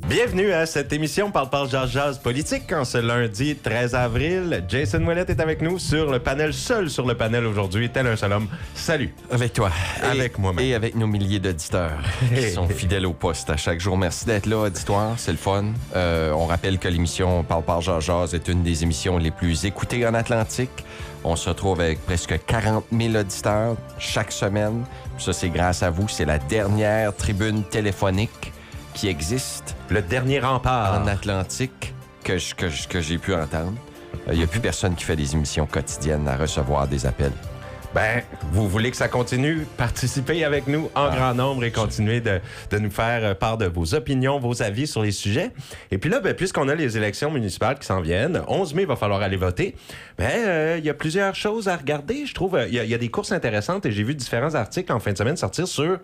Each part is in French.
Bienvenue à cette émission Parle Jazz politique en ce lundi 13 avril. Jason Ouellette est avec nous sur le panel, seul sur le panel aujourd'hui, tel un seul homme. Salut. Avec toi. Avec moi-même. Et avec nos milliers d'auditeurs qui sont fidèles au poste à chaque jour. Merci d'être là, auditoire. C'est le fun. On rappelle que l'émission Parle Jazz est une des émissions les plus écoutées en Atlantique. On se retrouve avec presque 40 000 auditeurs chaque semaine. Ça, c'est grâce à vous. C'est la dernière tribune téléphonique qui existe. Le dernier rempart. En Atlantique que j'ai pu entendre. Il n'y a plus personne qui fait des émissions quotidiennes à recevoir des appels. Ben, vous voulez que ça continue? Participez avec nous en grand nombre et continuez de nous faire part de vos opinions, vos avis sur les sujets. Et puis là, ben, puisqu'on a les élections municipales qui s'en viennent, 11 mai, il va falloir aller voter. Ben, il y a plusieurs choses à regarder, je trouve. Il y a des courses intéressantes et j'ai vu différents articles en fin de semaine sortir sur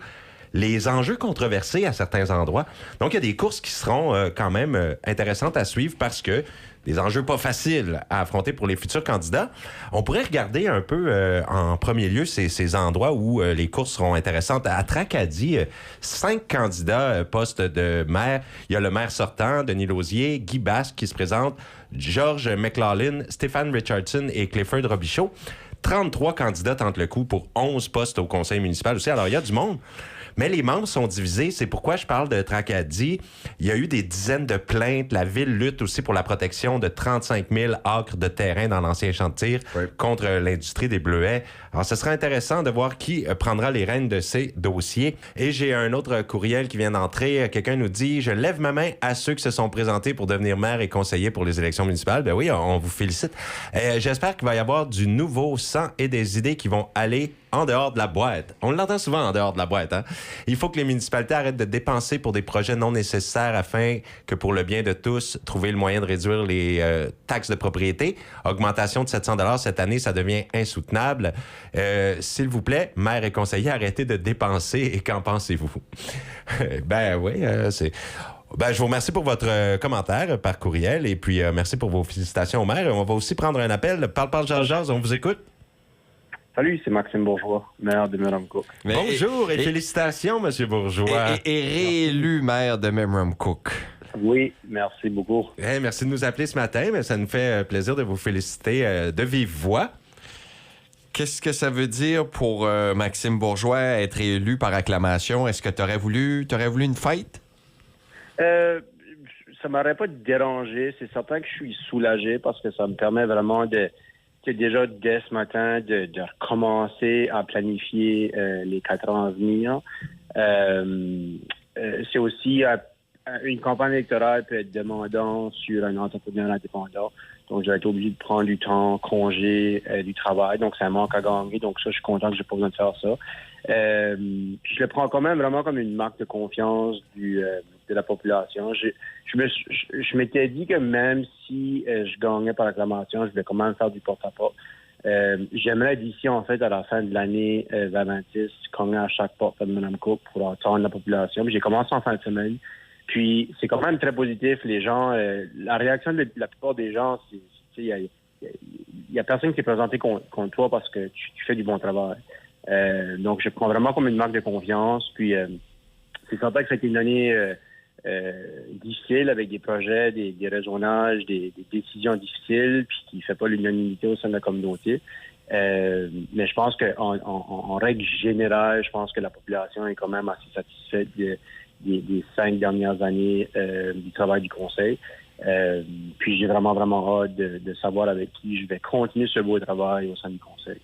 les enjeux controversés à certains endroits. Donc, il y a des courses qui seront quand même intéressantes à suivre parce que des enjeux pas faciles à affronter pour les futurs candidats. On pourrait regarder un peu en premier lieu ces endroits où les courses seront intéressantes. À Tracadie, 5 candidats postes de maire. Il y a le maire sortant, Denis Lausier, Guy Basque qui se présente, George McLaughlin, Stéphane Richardson et Clifford Robichaud. 33 candidats tentent le coup pour 11 postes au conseil municipal aussi. Alors, il y a du monde. Mais les membres sont divisés. C'est pourquoi je parle de Tracadie. Il y a eu des dizaines de plaintes. La ville lutte aussi pour la protection de 35 000 acres de terrain dans l'ancien champ de tir contre l'industrie des bleuets. Alors, ce sera intéressant de voir qui prendra les rênes de ces dossiers. Et j'ai un autre courriel qui vient d'entrer. Quelqu'un nous dit « Je lève ma main à ceux qui se sont présentés pour devenir maire et conseiller pour les élections municipales. » Ben oui, on vous félicite. J'espère qu'il va y avoir du nouveau sang et des idées qui vont aller en dehors de la boîte. On l'entend souvent en dehors de la boîte. Hein? Il faut que les municipalités arrêtent de dépenser pour des projets non nécessaires afin que, pour le bien de tous, trouver le moyen de réduire les taxes de propriété. Augmentation de 700 $ cette année, ça devient insoutenable. S'il vous plaît, maire et conseiller, arrêtez de dépenser. Et qu'en pensez-vous? Ben oui, c'est... Ben, je vous remercie pour votre commentaire par courriel et puis merci pour vos félicitations au maire. On va aussi prendre un appel. Parle Jazz, on vous écoute. Salut, c'est Maxime Bourgeois, maire de Memramcook. Bonjour et félicitations, M. Bourgeois. Et réélu maire de Memramcook. Oui, merci beaucoup. Merci de nous appeler ce matin, mais ça nous fait plaisir de vous féliciter de vive voix. Qu'est-ce que ça veut dire pour Maxime Bourgeois être élu par acclamation? Est-ce que tu aurais voulu une fête? Ça m'aurait pas dérangé. C'est certain que je suis soulagé parce que ça me permet vraiment déjà dès ce matin de recommencer à planifier les 4 ans à venir. C'est aussi une campagne électorale peut être demandante sur un entrepreneur indépendant. Donc, je vais être obligé de prendre du temps, congé, du travail. Donc, c'est un manque à gagner. Donc, ça, je suis content que j'ai pas besoin de faire ça. Puis, je le prends quand même vraiment comme une marque de confiance de la population. Je m'étais dit que même si je gagnais par acclamation, je vais quand même faire du porte-à-porte. J'aimerais d'ici, en fait, à la fin de l'année 2026, cogner à chaque porte de Memramcook pour entendre la population. Puis j'ai commencé en fin de semaine. Puis c'est quand même très positif. Les gens, la réaction de la plupart des gens, c'est il y a personne qui est présenté contre toi parce que tu fais du bon travail. Donc je prends vraiment comme une marque de confiance. Puis c'est certain que ça a été une année difficile avec des projets, des raisonnages, des décisions difficiles, puis qui ne fait pas l'unanimité au sein de la communauté. Mais je pense qu'en règle générale, je pense que la population est quand même assez satisfaite des 5 dernières années du travail du conseil. Puis j'ai vraiment hâte de savoir avec qui je vais continuer ce beau travail au sein du conseil.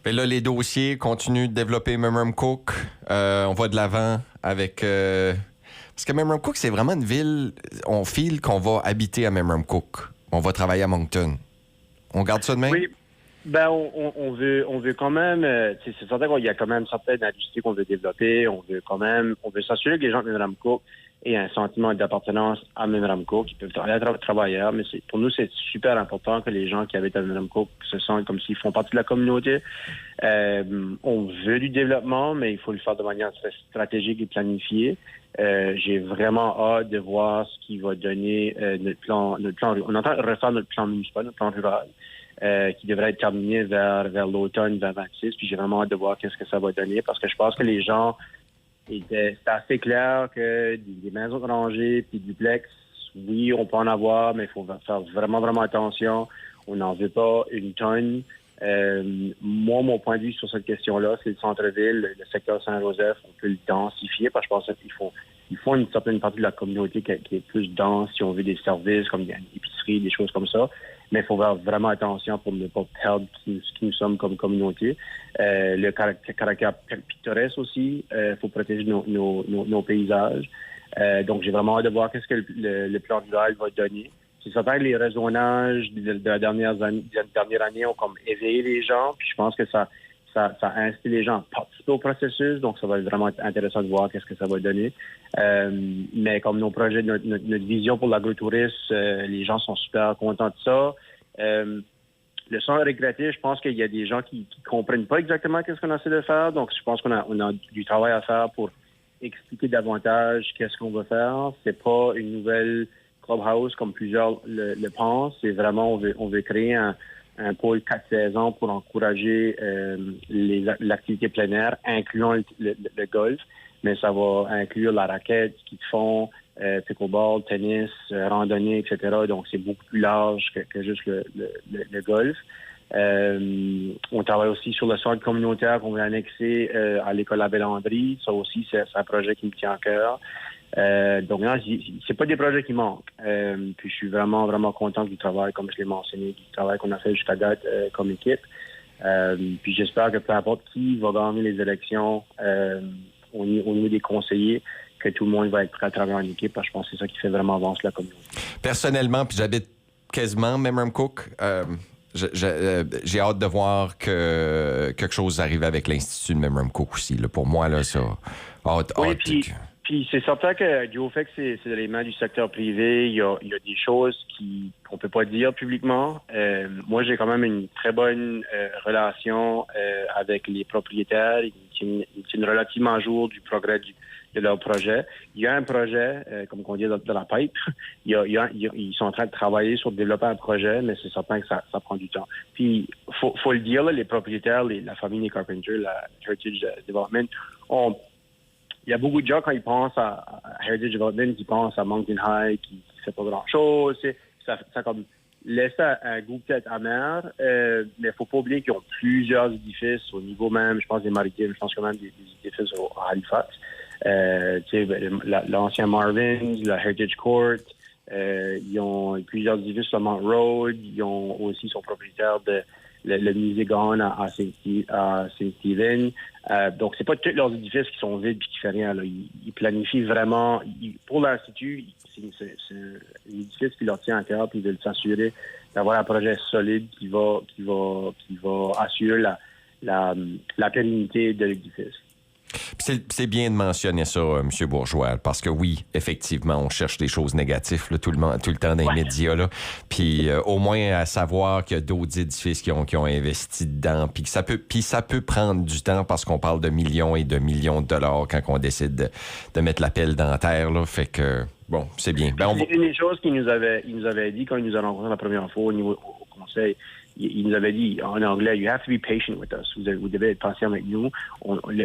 Bien là, les dossiers continuent de développer Memramcook. On va de l'avant avec... Parce que Memramcook, c'est vraiment une ville... On file qu'on va habiter à Memramcook. On va travailler à Moncton. On garde ça de même? Oui. Ben, on veut quand même... c'est certain qu'il y a quand même certaines industries qu'on veut développer. On veut s'assurer que les gens de Memramcook et un sentiment d'appartenance à Memramco, qui peuvent être travailleurs, mais pour nous, c'est super important que les gens qui habitent à Memramco se sentent comme s'ils font partie de la communauté. On veut du développement, mais il faut le faire de manière très stratégique et planifiée. J'ai vraiment hâte de voir ce qui va donner notre plan. On entend refaire notre plan municipal, notre plan rural, qui devrait être terminé vers l'automne 2026. Puis j'ai vraiment hâte de voir qu'est-ce que ça va donner, parce que je pense que les gens c'est assez clair que des maisons rangées puis duplex, oui, on peut en avoir, mais il faut faire vraiment, vraiment attention. On n'en veut pas une tonne. Moi, mon point de vue sur cette question-là, c'est le centre-ville, le secteur Saint-Joseph, on peut le densifier, parce que je pense qu'il faut une certaine partie de la communauté qui est plus dense, si on veut des services comme des épiceries, des choses comme ça. Mais il faut faire vraiment attention pour ne pas perdre ce qui nous sommes comme communauté. Le caractère pittoresque aussi, il faut protéger nos paysages. Donc, j'ai vraiment hâte de voir qu'est-ce que le plan rural va donner. C'est certain que les raisonnages de la dernière année ont comme éveillé les gens, puis je pense que ça incite les gens à participer au processus, donc ça va être vraiment intéressant de voir qu'est-ce que ça va donner. Mais comme nos projets, notre vision pour l'agrotourisme, les gens sont super contents de ça. Le centre récréatif, je pense qu'il y a des gens qui comprennent pas exactement qu'est-ce qu'on essaie de faire, donc je pense qu'on a du travail à faire pour expliquer davantage qu'est-ce qu'on veut faire. C'est pas une nouvelle clubhouse comme plusieurs le pensent. C'est vraiment, on veut créer un pôle 4 saisons pour encourager l'activité plein air, incluant le golf, mais ça va inclure la raquette, ski de fond, pickleball, tennis, randonnée, etc. Donc, c'est beaucoup plus large que juste le golf. On travaille aussi sur le centre communautaire qu'on veut annexer à l'école La Bellandrie. Ça aussi, c'est un projet qui me tient à cœur. Donc, non, c'est pas des projets qui manquent. Puis, je suis vraiment, vraiment content du travail, comme je l'ai mentionné, du travail qu'on a fait jusqu'à date comme équipe. Puis, j'espère que peu importe qui va gagner les élections au niveau des conseillers, que tout le monde va être prêt à travailler en équipe, parce que je pense que c'est ça qui fait vraiment avancer la communauté. Personnellement, puis j'habite quasiment Memramcook, j'ai hâte de voir que quelque chose arrive avec l'Institut de Memramcook aussi. Là. Pour moi, là, ça... Puis c'est certain que du fait que c'est les mains du secteur privé, il y a des choses qu'on peut pas dire publiquement. Moi, j'ai quand même une très bonne relation avec les propriétaires. Ils tiennent relativement à jour du progrès de leur projet. Il y a un projet, comme on dit dans la pipe. Ils sont en train de travailler sur développer un projet, mais c'est certain que ça prend du temps. Puis, faut le dire, là, les propriétaires, la famille des Carpenter, la Heritage Development, il y a beaucoup de gens, quand ils pensent à Heritage Development, qui pensent à Moncton High, qui fait pas grand-chose. Ça comme laisse un goût peut-être amer, mais il faut pas oublier qu'ils ont plusieurs édifices au niveau même, je pense, des maritimes, je pense quand même des édifices à Halifax. L'ancien Marvin, la Heritage Court, ils ont plusieurs édifices sur Mount Road, ils ont aussi son propriétaire de le musée Gone à Saint-Stephen. Donc, c'est pas tous leurs édifices qui sont vides et qui font rien. Là. Ils planifient vraiment. Pour l'Institut, c'est un édifice qui leur tient à cœur, puis ils veulent s'assurer d'avoir un projet solide qui va assurer la pérennité de l'édifice. C'est bien de mentionner ça, M. Bourgeois, parce que oui, effectivement, on cherche des choses négatives là, tout le temps dans les médias. Là. Puis au moins à savoir qu'il y a d'autres édifices qui ont investi dedans, puis ça peut prendre du temps parce qu'on parle de millions et de millions de dollars quand on décide de mettre la pelle dans la terre. Là, fait que, bon, c'est bien. C'est une des choses qu'il nous avait dit quand il nous a rencontrés la première fois au conseil. Il nous avait dit en anglais, you have to be patient with us. Vous devez être patient avec nous.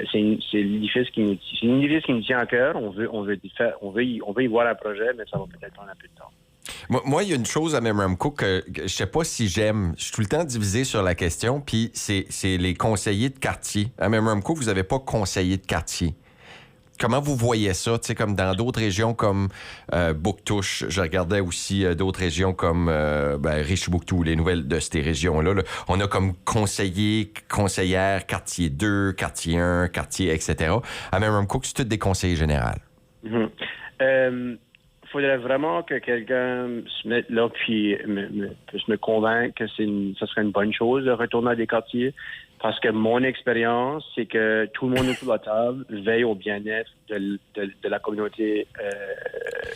C'est l'édifice qui nous tient à cœur. On veut y voir un projet, mais ça va peut-être prendre un peu de temps. Moi, il y a une chose à Memramcook que je sais pas si j'aime. Je suis tout le temps divisé sur la question, puis c'est les conseillers de quartier. À Memramcook, vous n'avez pas conseiller de quartier. Comment vous voyez ça, tu sais, comme dans d'autres régions comme Bouctouche, je regardais aussi d'autres régions comme Richibouctou, les nouvelles de ces régions-là. Là. On a comme conseillers, conseillères, quartier 2, quartier 1, quartier, etc. À Memramcook, c'est tous des conseillers généraux. Il faudrait vraiment que quelqu'un se mette là puis puisse me convaincre que ça serait une bonne chose de retourner à des quartiers. Parce que mon expérience, c'est que tout le monde autour de la table veille au bien-être de la communauté,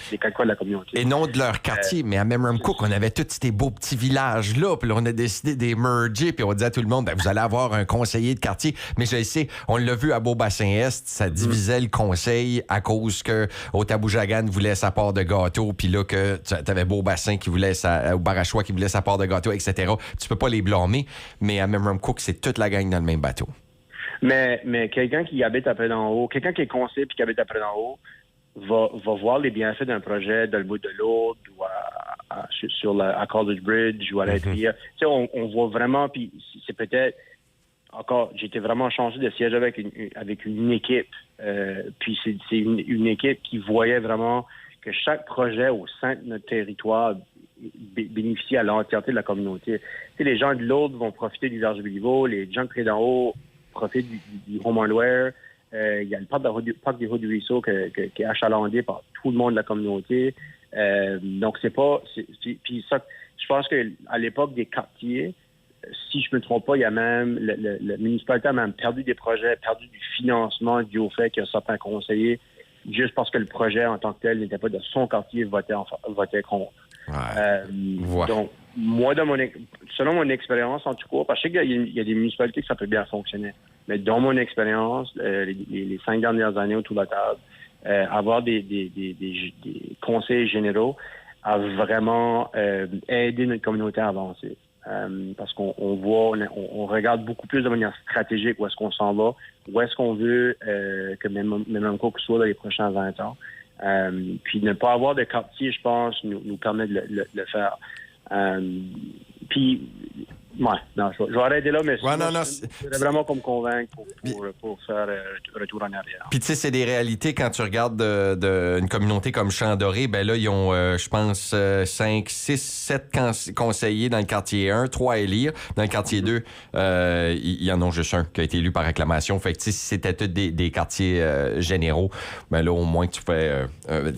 des Québécois de la communauté. Et non de leur quartier, mais à Memramcook, on avait tous ces beaux petits villages-là, puis là, on a décidé de les merger, puis on disait à tout le monde, vous allez avoir un conseiller de quartier. Mais je sais, on l'a vu à Beau-Bassin-Est, ça divisait le conseil à cause que Otabujagan voulait sa part de gâteau, puis là, que t'avais Beau-Bassin qui voulait ou Barachois qui voulait sa part de gâteau, etc. Tu peux pas les blâmer, mais à Memramcook, c'est toute la gang dans le même bateau. Mais quelqu'un qui habite après d'en haut, quelqu'un qui est conseiller puis qui habite après d'en haut, va voir les bienfaits d'un projet dans le bout de l'autre ou à College Bridge ou à la rivière. Tu sais, on voit vraiment, puis c'est peut-être encore, j'étais vraiment chanceux de siéger avec une équipe. Puis c'est une équipe qui voyait vraiment que chaque projet au sein de notre territoire bénéficie à l'entièreté de la communauté. Tu sais, les gens de l'autre vont profiter du Vierge Béliveau, les gens de d'en haut profitent du Home Hardware. Il y a le parc des Routes du Ruisseau qui est achalandé par tout le monde de la communauté. Donc, puis ça, je pense qu'à l'époque des quartiers, si je me trompe pas, il y a même, la municipalité a même perdu des projets, perdu du financement dû au fait qu'il y a certains conseillers, juste parce que le projet en tant que tel n'était pas de son quartier, votait contre. Ouais. Donc, moi, selon mon expérience, en tout cas, parce que je sais qu'il y a des municipalités que ça peut bien fonctionner, mais dans mon expérience, les 5 dernières années autour de la table, avoir des conseils généraux a vraiment aidé notre communauté à avancer. Parce qu'on on regarde beaucoup plus de manière stratégique où est-ce qu'on s'en va, où est-ce qu'on veut que Memramcook soit dans les prochains 20 ans. Puis ne pas avoir de quartier, je pense, nous permet de le faire. Puis, ouais, non, je vais arrêter là, mais c'est vraiment comme convaincre pour faire retour en arrière. Puis tu sais, c'est des réalités quand tu regardes une communauté comme Champ-Doré, ben là, ils ont, je pense, 5, 6, 7 conseillers dans le quartier 1, 3 à élire. Dans le quartier 2, il y en a juste un qui a été élu par acclamation. Fait que tu sais, si c'était tous des quartiers généraux, ben là, au moins, tu pouvais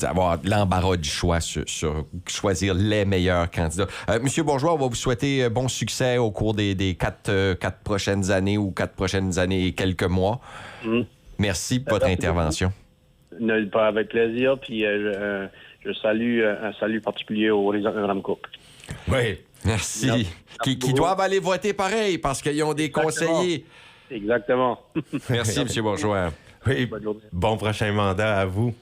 avoir l'embarras du choix sur choisir les meilleurs candidats. Monsieur Bourgeois, on va vous souhaiter bon succès au cours des 4 prochaines années ou 4 prochaines années et quelques mois. Merci pour votre intervention. Pas avec plaisir. Puis je salue un salut particulier aux résidents de Memramcook. Oui, merci. Qui doivent aller voter pareil parce qu'ils ont des conseillers. Exactement. Merci, M. Bourgeois. Oui, bon prochain mandat à vous.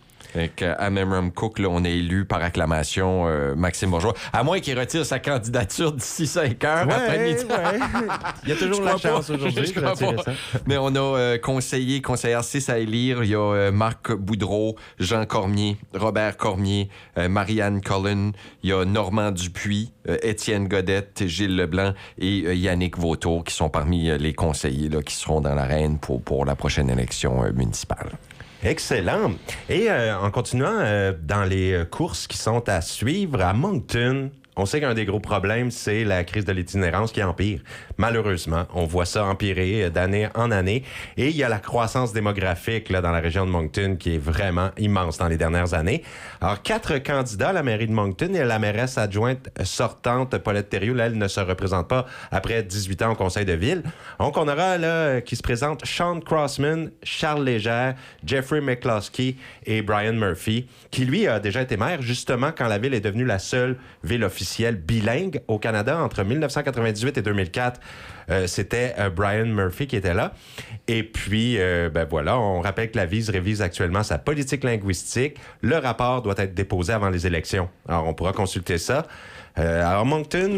À Memramcook, là, on est élu par acclamation Maxime Bourgeois. À moins qu'il retire sa candidature d'ici 5 heures après-midi. Ouais. Il y a toujours la chance aujourd'hui de retirer ça. Mais on a conseillère 6 à élire. Il y a Marc Boudreau, Jean Cormier, Robert Cormier, Marianne Cullen. Il y a Normand Dupuis, Étienne Godette, Gilles Leblanc et Yannick Vautour qui sont parmi les conseillers là, qui seront dans l'arène pour la prochaine élection municipale. Excellent. Et en continuant dans les courses qui sont à suivre, à Moncton, on sait qu'un des gros problèmes, c'est la crise de l'itinérance qui empire. Malheureusement, on voit ça empirer d'année en année. Et il y a la croissance démographique là, dans la région de Moncton qui est vraiment immense dans les dernières années. Alors, 4 candidats à la mairie de Moncton et la mairesse adjointe sortante, Paulette Thériault, là, elle ne se représente pas après 18 ans au conseil de ville. Donc, on aura là qui se présentent Sean Crossman, Charles Légère, Jeffrey McCloskey et Brian Murphy, qui lui a déjà été maire justement quand la ville est devenue la seule ville officielle bilingue au Canada entre 1998 et 2004. C'était Brian Murphy qui était là. Et puis, voilà, on rappelle que la Vise révise actuellement sa politique linguistique. Le rapport doit être déposé avant les élections. Alors, on pourra consulter ça. Alors, Moncton,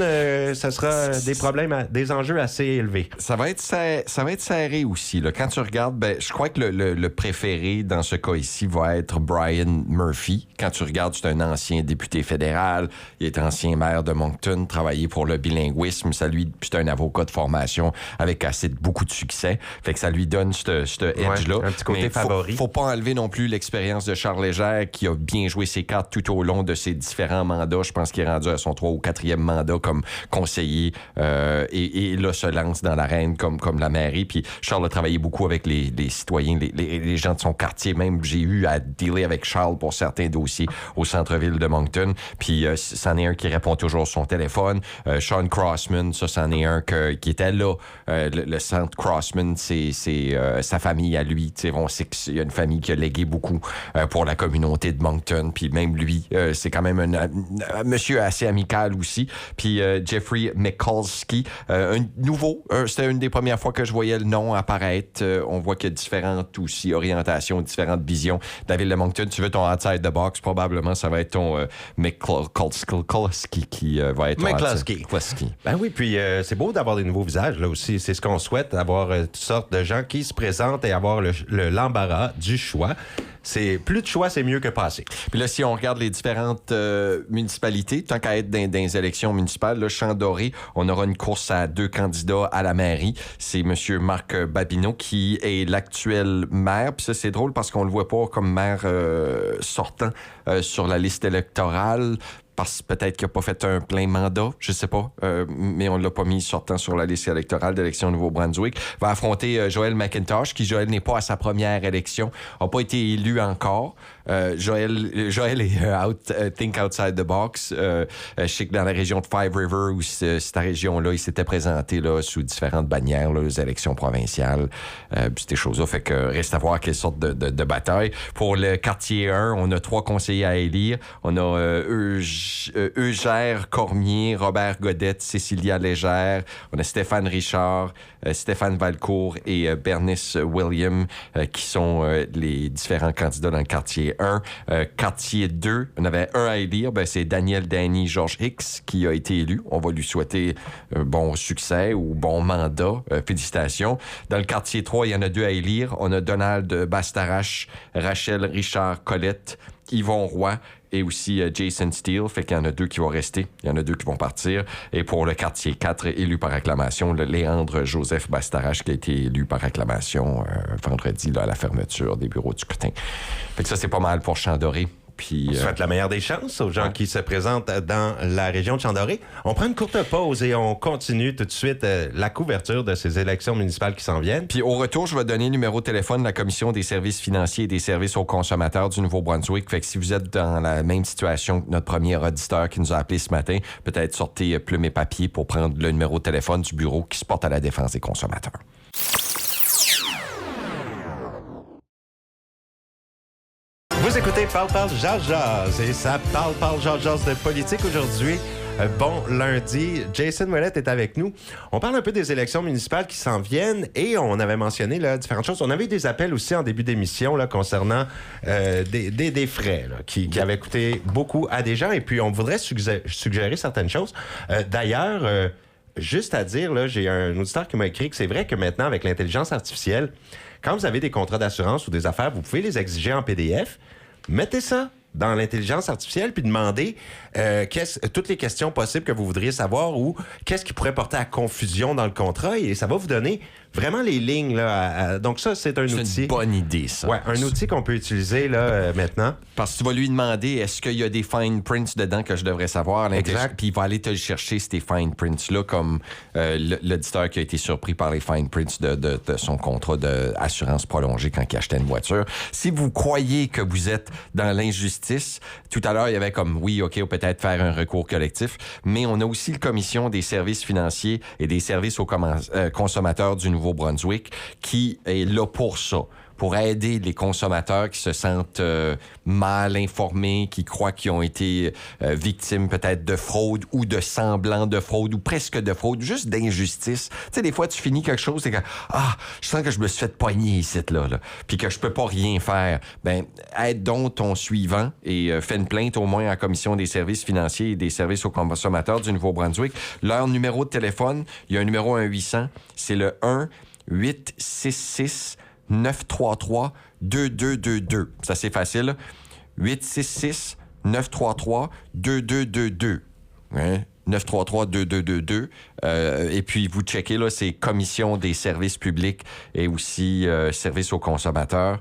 ça sera des problèmes, des enjeux assez élevés. Ça va être serré aussi. Là. Quand tu regardes, je crois que le préféré dans ce cas ici va être Brian Murphy. Quand tu regardes, c'est un ancien député fédéral. Il est ancien maire de Moncton, travaillé pour le bilinguisme. C'est un avocat de formation avec beaucoup de succès. Fait que ça lui donne ce edge-là. Un petit côté favori. Faut pas enlever non plus l'expérience de Charles Légère qui a bien joué ses cartes tout au long de ses différents mandats. Je pense qu'il est rendu à son 3 ou 4e mandat comme conseiller et là se lance dans l'arène comme la mairie. Puis Charles a travaillé beaucoup avec les citoyens, les gens de son quartier. Même j'ai eu à dealer avec Charles pour certains dossiers au centre-ville de Moncton. Puis c'en est un qui répond toujours sur son téléphone. Sean Crossman, ça c'en est un qui était là. Le centre Crossman, c'est sa famille à lui. T'sais, on sait qu'il y a une famille qui a légué beaucoup pour la communauté de Moncton. Puis même lui, c'est quand même un monsieur assez amical aussi. Puis Jeffrey Mikulski, un nouveau. C'était une des premières fois que je voyais le nom apparaître. On voit qu'il y a différentes aussi orientations, différentes visions de la ville de Moncton. Tu veux ton outside the box, probablement ça va être ton Mikulski qui va être Mikulski. Ben oui, puis c'est beau d'avoir des nouveaux visages là aussi. C'est ce qu'on souhaite, d'avoir toutes sortes de gens qui se présentent et avoir l'embarras du choix. Plus de choix, c'est mieux que pas assez. Puis là, si on regarde les différentes municipalités, tant qu'à être dans les élections municipales, là, Champ-Doré, on aura une course à 2 candidats à la mairie. C'est M. Marc Babineau qui est l'actuel maire. Puis ça, c'est drôle parce qu'on le voit pas comme maire sortant sur la liste électorale. Parce que peut-être qu'il n'a pas fait un plein mandat, je sais pas, mais on l'a pas mis sortant sur la liste électorale d'élection au Nouveau-Brunswick. Va affronter Joël McIntosh, qui, Joël, n'est pas à sa première élection, n'a pas été élu encore. Joël est think outside the box. Je sais que dans la région de Five River, où cette région-là, il s'était présenté là, sous différentes bannières, là, aux élections provinciales, ces choses-là. Fait que reste à voir quelle sorte de bataille. Pour le quartier 1, on a 3 conseillers à élire. On a Eugère Cormier, Robert Godette, Cécilia Légère. On a Stéphane Richard, Stéphane Valcourt et Bernice William qui sont les différents candidats dans le quartier 1. Quartier 2, on avait un à élire, c'est Daniel Danny George Hicks qui a été élu. On va lui souhaiter un bon succès ou bon mandat. Félicitations. Dans le quartier 3, il y en a 2 à élire. On a Donald Bastarache, Rachel Richard Collette, Yvon Roy et aussi Jason Steele. Fait qu'il y en a 2 qui vont rester. Il y en a 2 qui vont partir. Et pour le quartier 4, élu par acclamation, le Léandre Joseph Bastarache qui a été élu par acclamation vendredi là, à la fermeture des bureaux du scrutin. Fait que ça, c'est pas mal pour Champ-Doré. Puis, on souhaite la meilleure des chances aux gens qui se présentent dans la région de Champ-Doré. On prend une courte pause et on continue tout de suite la couverture de ces élections municipales qui s'en viennent. Puis au retour, je vais donner le numéro de téléphone de la Commission des services financiers et des services aux consommateurs du Nouveau-Brunswick. Fait que si vous êtes dans la même situation que notre premier auditeur qui nous a appelé ce matin, peut-être sortez plume et papier pour prendre le numéro de téléphone du bureau qui se porte à la défense des consommateurs. Vous écoutez Parle Jase et ça Parle Jase de politique aujourd'hui. Bon lundi, Jason Ouellette est avec nous. On parle un peu des élections municipales qui s'en viennent et on avait mentionné là, différentes choses. On avait eu des appels aussi en début d'émission là, concernant des frais là, qui avaient coûté beaucoup à des gens et puis on voudrait suggérer certaines choses. D'ailleurs, juste à dire, là, j'ai un auditeur qui m'a écrit que c'est vrai que maintenant, avec l'intelligence artificielle, quand vous avez des contrats d'assurance ou des affaires, vous pouvez les exiger en PDF. Mettez ça dans l'intelligence artificielle puis demandez toutes les questions possibles que vous voudriez savoir ou qu'est-ce qui pourrait porter à confusion dans le contrat et ça va vous donner vraiment les lignes. Là, donc ça, c'est un outil. C'est une bonne idée, ça. Ouais, un outil qu'on peut utiliser là, maintenant. Parce que tu vas lui demander, est-ce qu'il y a des fine prints dedans que je devrais savoir? Exact. Puis il va aller te chercher ces fine prints-là comme l'auditeur qui a été surpris par les fine prints de son contrat d'assurance prolongée quand il achetait une voiture. Si vous croyez que vous êtes dans l'injustice, tout à l'heure, il y avait comme, oui, OK, peut-être faire un recours collectif, mais on a aussi la Commission des services financiers et des services aux consommateurs du Nouveau-Brunswick qui est là pour ça. Pour aider les consommateurs qui se sentent mal informés, qui croient qu'ils ont été victimes peut-être de fraude ou de semblant de fraude ou presque de fraude, juste d'injustice. Tu sais, des fois, tu finis quelque chose et que je sens que je me suis fait pogner ici, là, puis que je peux pas rien faire. Ben, aide donc ton suivant et fais une plainte au moins à la Commission des services financiers et des services aux consommateurs du Nouveau-Brunswick. Leur numéro de téléphone, il y a un numéro 1-800, c'est le 1-866-933-2222. Ça, c'est facile. 866-933-2222. Hein? 933-2222. Et puis, vous checkez, là, c'est Commission des services publics et aussi Services aux consommateurs.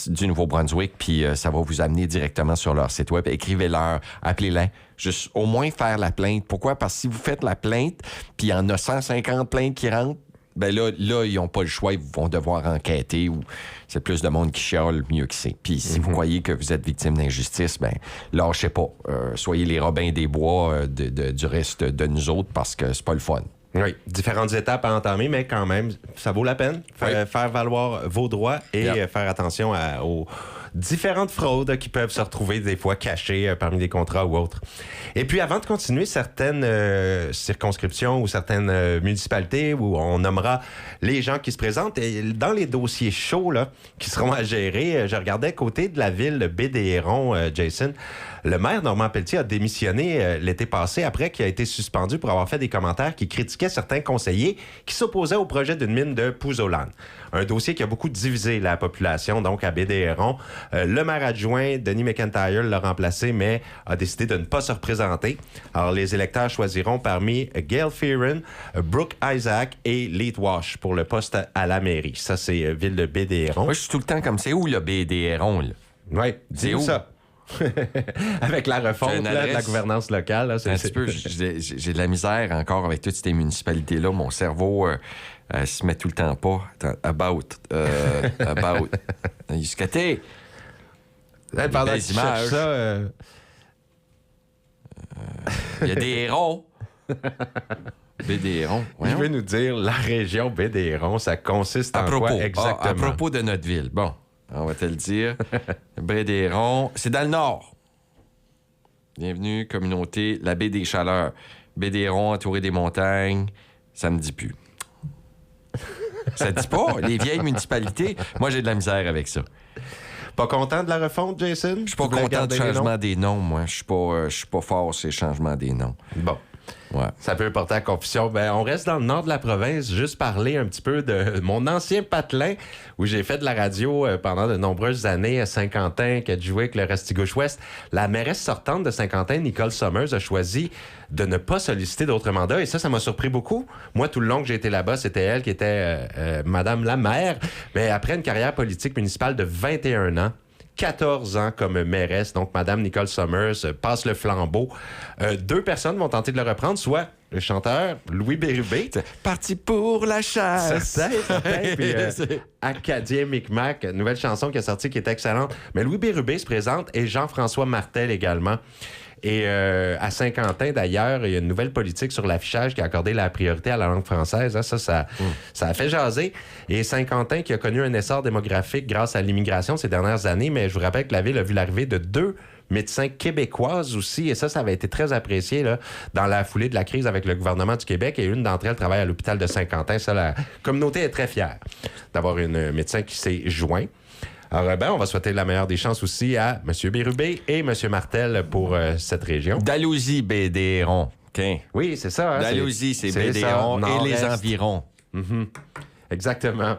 du Nouveau-Brunswick, puis ça va vous amener directement sur leur site web. Écrivez-leur, appelez-les. Juste au moins faire la plainte. Pourquoi? Parce que si vous faites la plainte, puis il y en a 150 plaintes qui rentrent, ben là, ils n'ont pas le choix, ils vont devoir enquêter ou c'est plus de monde qui chiale, mieux que c'est. Puis si vous croyez que vous êtes victime d'injustice, ben lâchez pas. Soyez les Robins des Bois du reste de nous autres parce que c'est pas le fun. Oui, différentes étapes à entamer, mais quand même, ça vaut la peine. Faire valoir vos droits et faire attention aux différentes fraudes qui peuvent se retrouver des fois cachées parmi des contrats ou autres. Et puis, avant de continuer, certaines circonscriptions ou certaines municipalités où on nommera les gens qui se présentent, et dans les dossiers chauds là, qui seront à gérer, je regardais côté de la ville de Baie-des-Hérons, Jason, le maire Normand Pelletier a démissionné l'été passé après qu'il a été suspendu pour avoir fait des commentaires qui critiquaient certains conseillers qui s'opposaient au projet d'une mine de Pouzolan. Un dossier qui a beaucoup divisé la population, donc à Baie-des-Hérons. Le maire adjoint, Denis McIntyre, l'a remplacé, mais a décidé de ne pas se représenter. Alors, les électeurs choisiront parmi Gail Fearon, Brooke Isaac et Leith Wash pour le poste à la mairie. Ça, c'est ville de Baie-des-Hérons. Moi, je suis tout le temps comme, c'est où le Baie-des-Hérons, là? Oui, dis où ça? Avec la refonte là, de la gouvernance locale. Là, un petit peu, j'ai de la misère encore avec toutes ces municipalités-là. Mon cerveau se met tout le temps pas. About. Jusqu'à-t-il. Pendant que tu cherches ça... Il y a des hérons. Baie-des-Hérons. Je veux nous dire, la région Baie-des-Hérons, ça consiste en quoi exactement? À propos de notre ville. Bon, on va te le dire. Baie-des-Hérons, c'est dans le nord. Bienvenue, communauté, la baie des Chaleurs. Baie-des-Hérons, entourée des montagnes, ça me dit plus. Ça te dit pas? Les vieilles municipalités, moi, j'ai de la misère avec ça. Pas content de la refonte, Jason? Je suis pas content du changement des noms, moi. Je suis pas fort sur les changements des noms. Bon. Ouais. Ça peut porter à confusion. Ben, on reste dans le nord de la province, juste parler un petit peu de mon ancien patelin, où j'ai fait de la radio pendant de nombreuses années à Saint-Quentin, qui a joué avec le Restigouche-Ouest. La mairesse sortante de Saint-Quentin, Nicole Summers, a choisi de ne pas solliciter d'autres mandats, et ça m'a surpris beaucoup. Moi, tout le long que j'ai été là-bas, c'était elle qui était Madame la maire, mais après une carrière politique municipale de 21 ans, 14 ans comme mairesse, donc Mme Nicole Summers passe le flambeau. 2 personnes vont tenter de le reprendre, soit le chanteur Louis Bérubé. Parti pour la chasse. Certain. Puis Acadien Micmac, nouvelle chanson qui est sortie qui est excellente. Mais Louis Bérubé se présente et Jean-François Martel également. Et à Saint-Quentin, d'ailleurs, il y a une nouvelle politique sur l'affichage qui a accordé la priorité à la langue française. Hein. Ça a fait jaser. Et Saint-Quentin qui a connu un essor démographique grâce à l'immigration ces dernières années, mais je vous rappelle que la ville a vu l'arrivée de 2 médecins québécoises aussi, et ça avait été très apprécié là, dans la foulée de la crise avec le gouvernement du Québec, et une d'entre elles travaille à l'hôpital de Saint-Quentin. Ça, la communauté est très fière d'avoir une médecin qui s'est joint. Alors, on va souhaiter la meilleure des chances aussi à M. Bérubé et M. Martel pour cette région. Dalhousie, Baie-des-Hérons. Okay. Oui, c'est ça. Hein, Dalhousie, c'est Baie-des-Hérons et les environs. Mm-hmm. Exactement.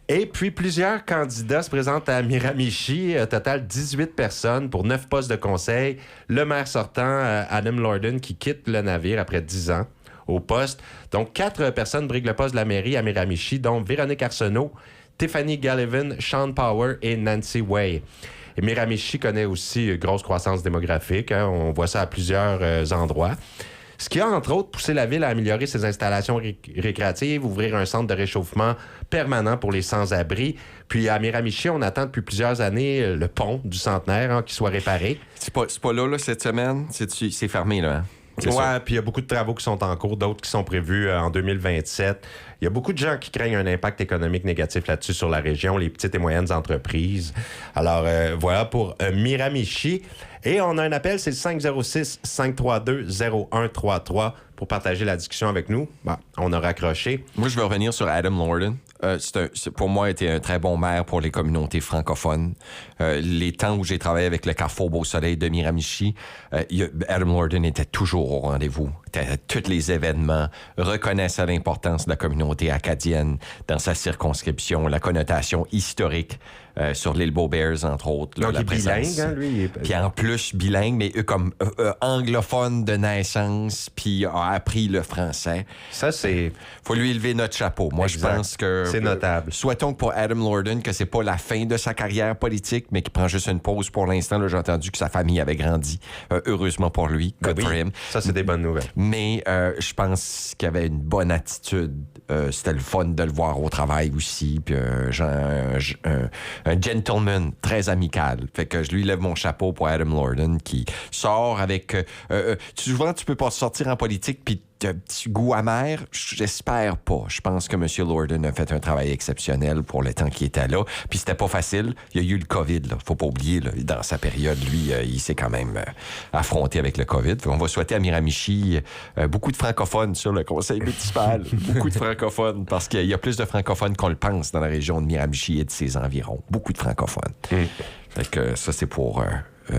Et puis, plusieurs candidats se présentent à Miramichi. Total 18 personnes pour 9 postes de conseil. Le maire sortant, Adam Lorden, qui quitte le navire après 10 ans au poste. Donc, 4 personnes briguent le poste de la mairie à Miramichi, dont Véronique Arsenault, Tiffany Gallivan, Sean Power et Nancy Way. Et Miramichi connaît aussi une grosse croissance démographique. Hein, on voit ça à plusieurs endroits. Ce qui a, entre autres, poussé la ville à améliorer ses installations récréatives, ouvrir un centre de réchauffement permanent pour les sans-abri. Puis à Miramichi, on attend depuis plusieurs années le pont du Centenaire qui soit réparé. C'est pas là, cette semaine? C'est fermé, là, hein? Ouais, puis il y a beaucoup de travaux qui sont en cours, d'autres qui sont prévus en 2027. Il y a beaucoup de gens qui craignent un impact économique négatif là-dessus sur la région, les petites et moyennes entreprises. Alors, voilà pour Miramichi. Et on a un appel, c'est le 506-532-0133 pour partager la discussion avec nous. Bon, on a raccroché. Moi, je veux revenir sur Adam Lorden. Pour moi, était un très bon maire pour les communautés francophones. Les temps où j'ai travaillé avec le Carrefour Beau Soleil de Miramichi, Adam Lorden était toujours au rendez-vous. À tous les événements, reconnaissait l'importance de la communauté acadienne dans sa circonscription, la connotation historique sur l'île Beaux-Bears, entre autres. Donc, il est bilingue, hein, lui? Puis en plus, bilingue, mais comme anglophone de naissance, puis a appris le français. Ça, c'est... Faut lui élever notre chapeau. Moi, Exact. je pense que... C'est notable. Souhaitons pour Adam Lorden que c'est pas la fin de sa carrière politique, mais qu'il prend juste une pause pour l'instant. Là, j'ai entendu que sa famille avait grandi. Heureusement pour lui. Good for him. Ça, c'est des bonnes nouvelles. Mais je pense qu'il avait une bonne attitude. C'était le fun de le voir au travail aussi. Puis un gentleman très amical. Fait que je lui lève mon chapeau pour Adam Lorden qui sort avec... souvent, tu peux pas sortir en politique puis un petit goût amer. J'espère pas. Je pense que M. Lorden a fait un travail exceptionnel pour le temps qu'il était là. Puis c'était pas facile. Il y a eu le COVID, là. Faut pas oublier, là. Dans sa période, lui, il s'est quand même affronté avec le COVID. On va souhaiter à Miramichi beaucoup de francophones sur le conseil municipal. Beaucoup de francophones, parce qu'il y a plus de francophones qu'on le pense dans la région de Miramichi et de ses environs. Beaucoup de francophones. Fait que ça, c'est pour...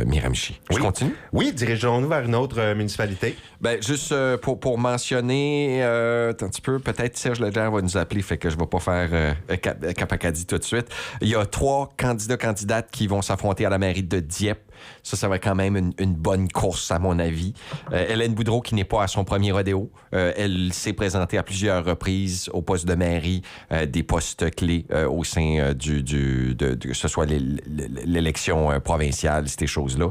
Miramichi. Oui. Je continue? Oui, dirigeons-nous vers une autre municipalité. Ben, juste pour mentionner un petit peu, peut-être Serge Leclerc va nous appeler, fait que je vais pas faire Cap-Acadie tout de suite. Il y a 3 candidates qui vont s'affronter à la mairie de Dieppe. Ça va être quand même une bonne course, à mon avis. Hélène Boudreau, qui n'est pas à son premier rodéo, elle s'est présentée à plusieurs reprises au poste de mairie, des postes clés au sein que ce soit l'élection provinciale, ces choses-là.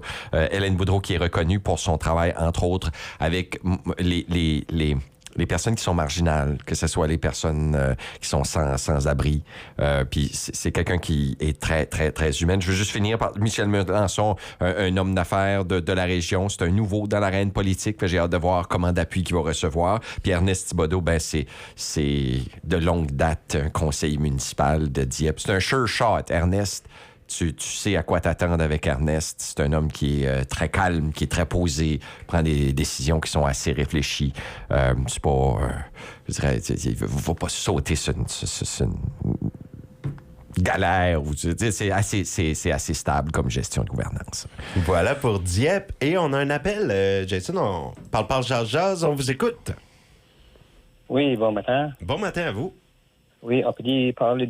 Hélène Boudreau, qui est reconnue pour son travail, entre autres, avec les personnes qui sont marginales, que ce soit les personnes qui sont sans abri. Puis c'est quelqu'un qui est très, très, très humaine. Je veux juste finir par Michel Melançon, un homme d'affaires de la région. C'est un nouveau dans l'arène politique. J'ai hâte de voir comment d'appui qu'il va recevoir. Puis Ernest Thibodeau, ben c'est de longue date un conseiller municipal de Dieppe. C'est un sure shot, Ernest. Tu sais à quoi t'attendre avec Ernest. C'est un homme qui est très calme, qui est très posé, prend des décisions qui sont assez réfléchies. C'est pas... je dirais, il ne va pas sauter sur une galère. C'est assez stable comme gestion de gouvernance. Voilà pour Dieppe. Et on a un appel. Jason, on parle jase, on vous écoute. Oui, bon matin. Bon matin à vous. Oui, on peut parler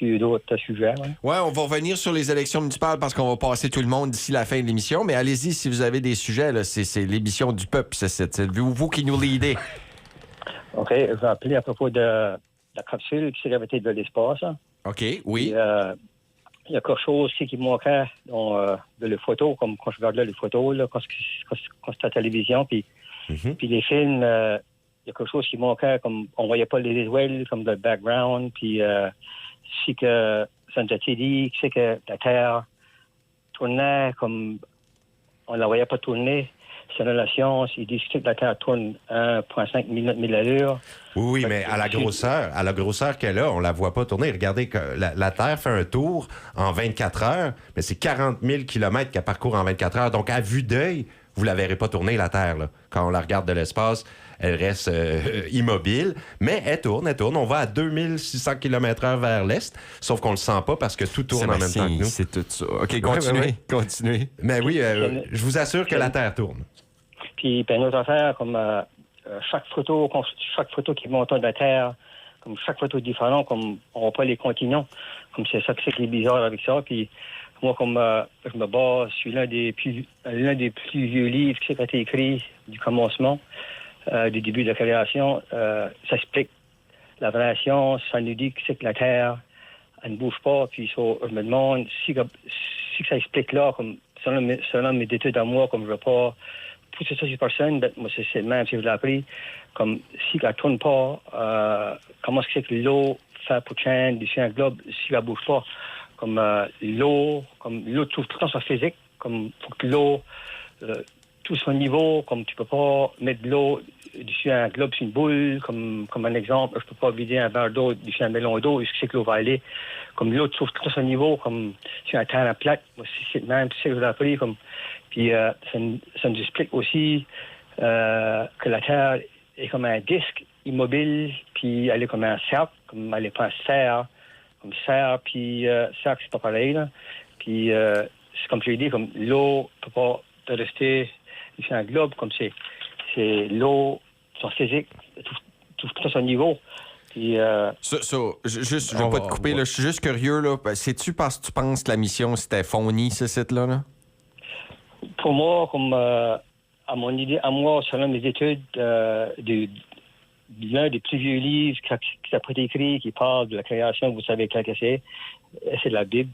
d'autres sujets. Ouais, on va revenir sur les élections municipales parce qu'on va passer tout le monde d'ici la fin de l'émission. Mais allez-y si vous avez des sujets. Là, c'est l'émission du peuple. C'est vous qui nous leadez. OK, je vais appeler à propos de la capsule qui s'est gravité de l'espace. OK, oui. Il y a quelque chose aussi qui manquait de les photos, comme quand je regardais les photos, là, quand c'était à la télévision, puis les films... il y a quelque chose qui manquait, comme on voyait pas les étoiles comme le background, puis si que ça nous a été dit, c'est que la Terre tournait comme on la voyait pas tourner. C'est une relation, ils disent que la Terre tourne 1,5 000 à l'heure. Oui, mais à la grosseur qu'elle a, on la voit pas tourner. Regardez que la Terre fait un tour en 24 heures, mais c'est 40 000 km qu'elle parcourt en 24 heures. Donc, à vue d'œil, vous la verrez pas tourner, la Terre, là. Quand on la regarde de l'espace, elle reste immobile, mais elle tourne. On va à 2600 km/h vers l'est, sauf qu'on le sent pas parce que tout tourne en même temps que nous. C'est tout ça. OK, continuez. Mais oui, je vous assure que la Terre tourne. Puis, une autre affaire, comme chaque photo qui monte de la Terre, comme chaque photo différente, comme on voit pas les continents, comme c'est ça qui est bizarre avec ça. Puis, moi, comme je me base sur l'un des plus vieux livres qui a été écrit du commencement, du début de la création, ça explique la relation, ça nous dit que c'est que la Terre, elle ne bouge pas, puis je me demande si ça explique là, comme selon mes études à moi, comme je ne veux pas pousser ça sur personne, mais moi c'est le même si je l'ai appris, comme si elle ne tourne pas, comment est-ce que l'eau fait pour chaîne dessus un globe si elle ne bouge pas, comme l'eau tout le temps sur physique, comme faut que l'eau tout son niveau, comme tu peux pas mettre de l'eau dessus un globe sur une boule, comme un exemple, je peux pas vider un verre d'eau dessus un melon d'eau, est-ce que c'est que l'eau va aller, comme l'eau trouve tout son niveau, comme sur un terrain plate, moi c'est même, tu sais, je l'ai appris, comme, puis ça nous explique aussi que la Terre est comme un disque immobile, puis elle est comme un cercle, comme elle est pas un cerf, comme cerf, puis cercle c'est pas pareil, là, puis c'est comme je l'ai dit, comme l'eau peut pas rester sur un globe, comme c'est l'eau, son physique, tout son niveau. Puis, je vais pas te couper, là, je suis juste curieux. Là. C'est-tu parce que tu penses que la mission, c'était fournie, ce site-là? Là? Pour moi, comme à mon idée, à moi, selon mes études, l'un des plus vieux livres qui a été écrit, qui parle de la création, vous savez quel que c'est la Bible.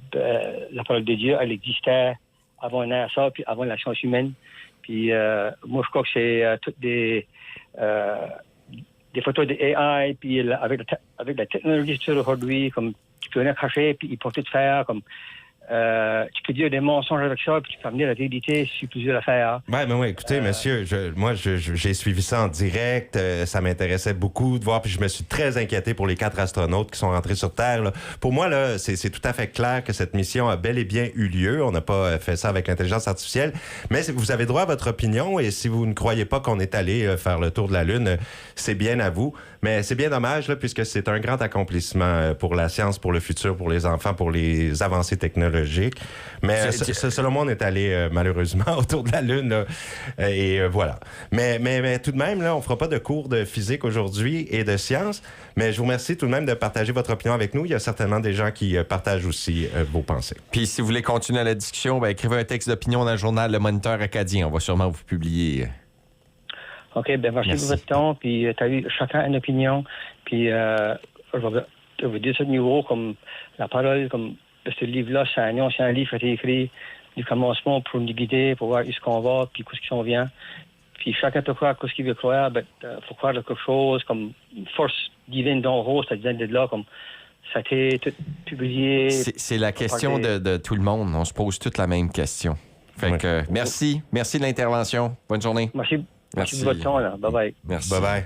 La parole de Dieu, elle existait avant NASA, puis avant la science humaine. Puis moi, je crois que c'est toutes des photos de AI, puis avec la technologie sur aujourd'hui, comme tu peux rien cacher, puis ils peuvent tout faire, comme tu peux dire des mensonges avec ça, puis tu peux amener la vérité sur plusieurs affaires. Oui, écoutez, monsieur, j'ai suivi ça en direct. Ça m'intéressait beaucoup de voir, puis je me suis très inquiété pour les 4 astronautes qui sont rentrés sur Terre. Là. Pour moi, là, c'est tout à fait clair que cette mission a bel et bien eu lieu. On n'a pas fait ça avec l'intelligence artificielle, mais vous avez droit à votre opinion, et si vous ne croyez pas qu'on est allé faire le tour de la Lune, c'est bien à vous. Mais c'est bien dommage, là, puisque c'est un grand accomplissement pour la science, pour le futur, pour les enfants, pour les avancées technologiques. Mais selon moi, on est allé malheureusement autour de la Lune. Là, et voilà. Mais tout de même, là, on ne fera pas de cours de physique aujourd'hui et de sciences. Mais je vous remercie tout de même de partager votre opinion avec nous. Il y a certainement des gens qui partagent aussi vos pensées. Puis si vous voulez continuer la discussion, écrivez un texte d'opinion dans le journal Le Moniteur acadien. On va sûrement vous publier. OK, merci pour votre temps. Puis, tu as eu chacun une opinion. Puis, je vais vous dire ce niveau, comme la parole, comme ce livre-là, c'est un ancien livre qui a été écrit du commencement pour nous guider, pour voir où est-ce qu'on va, puis où est-ce qu'on vient. Puis, chacun peut croire ce qu'il veut croire. Il faut croire quelque chose, comme une force divine d'en haut, ça vient de là, comme ça a été tout publié. C'est la question de tout le monde. On se pose toute la même question. Fait que, merci de l'intervention. Bonne journée. Merci de votre temps, là. Bye-bye. Merci. Bye-bye.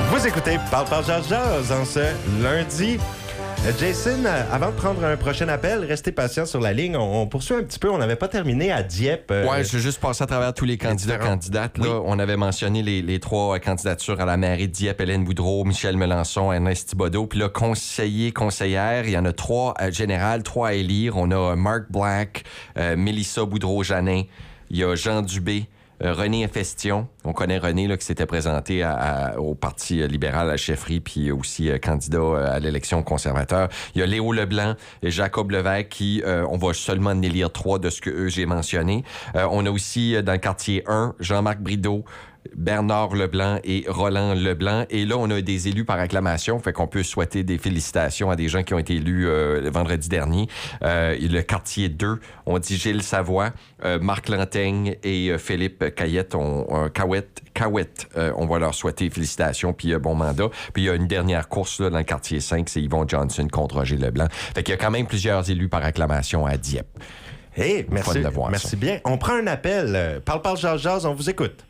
Vous écoutez Parle Jazz en ce lundi. Jason, avant de prendre un prochain appel, restez patient sur la ligne. On poursuit un petit peu. On n'avait pas terminé à Dieppe. Oui, je vais juste passer à travers tous les candidates. Là. Oui. On avait mentionné les 3 candidatures à la mairie de Dieppe, Hélène Boudreau, Michel Melançon, Ernest Thibodeau. Puis là, conseillère, il y en a 3 générales, 3 à élire. On a Mark Black, Mélissa Boudreau-Janin, il y a Jean Dubé, René Festion. On connaît René là, qui s'était présenté au Parti libéral à la chefferie, puis aussi candidat à l'élection conservateur. Il y a Léo Leblanc et Jacob Levesque qui, on va seulement en élire 3 de ce que j'ai mentionné. On a aussi dans le quartier 1, Jean-Marc Brideau, Bernard Leblanc et Roland Leblanc. Et là, on a des élus par acclamation, fait qu'on peut souhaiter des félicitations à des gens qui ont été élus le vendredi dernier. Le quartier 2, on dit Gilles Savoie, Marc Lantaigne et Philippe Cahouette. On va leur souhaiter félicitations, puis bon mandat. Puis il y a une dernière course là, dans le quartier 5, c'est Yvon Johnson contre Roger Leblanc. Fait qu'il y a quand même plusieurs élus par acclamation à Dieppe. Hey, merci bien. On prend un appel. Parle Jazz, on vous écoute.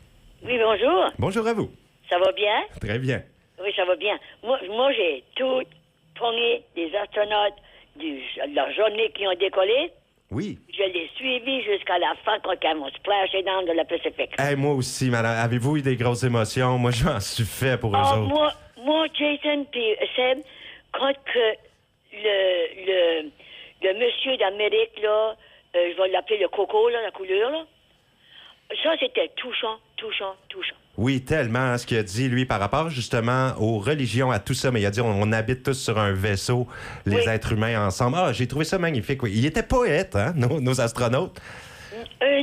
Oui, bonjour. Bonjour à vous. Ça va bien? Très bien. Oui, ça va bien. Moi j'ai tout pogné des astronautes de leur journée qui ont décollé. Oui. Je l'ai suivi jusqu'à la fin quand ils vont splasher dans de la Pacifique. Hey, moi aussi, madame. Avez-vous eu des grosses émotions? Moi, je m'en suis fait pour eux autres. Moi, Jason puis Seb, quand que le monsieur d'Amérique, là, je vais l'appeler le coco, là, la couleur, là, ça, c'était touchant. Oui, tellement, ce qu'il a dit, lui, par rapport justement aux religions, à tout ça. Mais il a dit, on habite tous sur un vaisseau, les êtres humains ensemble. Ah, j'ai trouvé ça magnifique. Oui. Il était poète, hein, nos astronautes. Non,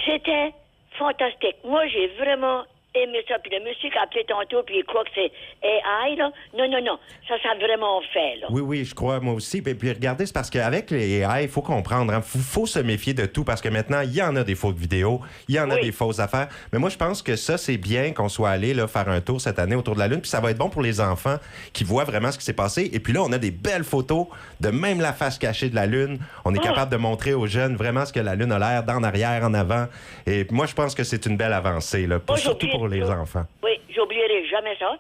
c'était fantastique. Moi, j'ai vraiment aimé ça. Puis le monsieur qui a appelé tantôt, puis il croit que c'est AI, là. Non. Ça a vraiment fait, là. Oui, je crois, moi aussi. Puis regardez, c'est parce qu'avec les AI, il faut comprendre, hein, faut se méfier de tout, parce que maintenant, il y en a des fausses vidéos, il y en a des fausses affaires. Mais moi, je pense que ça, c'est bien qu'on soit allé là, faire un tour cette année autour de la Lune, puis ça va être bon pour les enfants qui voient vraiment ce qui s'est passé. Et puis là, on a des belles photos de même la face cachée de la Lune. On est capable de montrer aux jeunes vraiment ce que la Lune a l'air, d'en arrière, en avant. Et moi, je pense que c'est une belle avancée, là, surtout pour les enfants. Oui, j'oublierai jamais ça.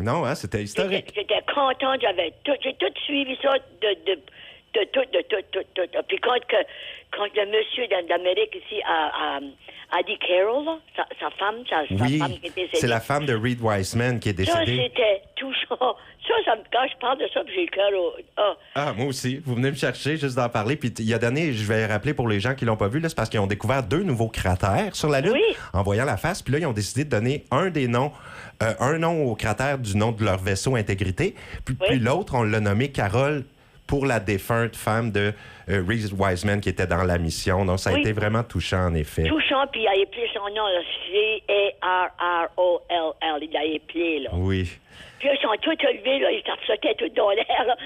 Non, hein, c'était historique. J'étais contente, j'ai tout suivi ça de tout. Puis quand le monsieur d'Amérique ici a dit Carol, là, sa femme qui est décédée. C'est la femme de Reed Wiseman qui est décédée. Ça, c'était touchant. Ça, quand je parle de ça, puis j'ai le cœur au... Ah, moi aussi. Vous venez me chercher juste d'en parler. Puis il y a donné, je vais rappeler pour les gens qui l'ont pas vu, là, c'est parce qu'ils ont découvert 2 nouveaux cratères sur la Lune en voyant la face. Puis là, ils ont décidé de donner un nom au cratère du nom de leur vaisseau Intégrité. Puis l'autre, on l'a nommé Carole pour la défunte femme de Reese Wiseman qui était dans la mission. Donc, ça a été vraiment touchant, en effet. Touchant, puis il a appelé son nom, là, Carroll. Il a appelé, là. Oui. Puis là, ils sont tous levés, là, ils sautaient tout dans l'air, là.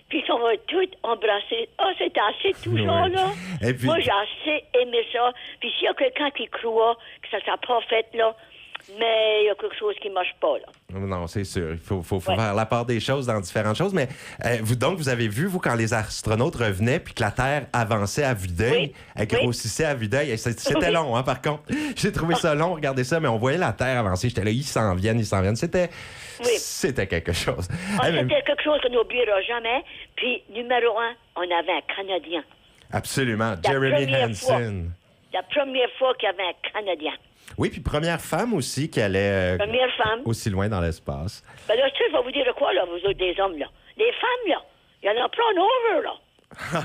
Puis ils sont tous embrassés. C'était assez touchant, là. Et puis... Moi, j'ai assez aimé ça. Puis s'il y a quelqu'un qui croit que ça s'est pas fait, là, mais il y a quelque chose qui ne marche pas, là. Non, c'est sûr. Il faut faire la part des choses dans différentes choses. Mais vous avez vu, vous, quand les astronautes revenaient puis que la Terre avançait à vue d'œil, elle grossissait à vue d'œil. C'était long, hein, par contre. J'ai trouvé ça long, regardez ça, mais on voyait la Terre avancer. J'étais là, ils s'en viennent. C'était quelque chose. C'était quelque chose qu'on n'oubliera jamais. Puis, numéro 1, on avait un Canadien. Absolument. Jeremy Hansen. La première fois qu'il y avait un Canadien. Oui, puis première femme aussi qui allait aussi loin dans l'espace. Ben là, je vais vous dire quoi, là, vous autres, des hommes, là. Les femmes, là, il y en a plein en over, là.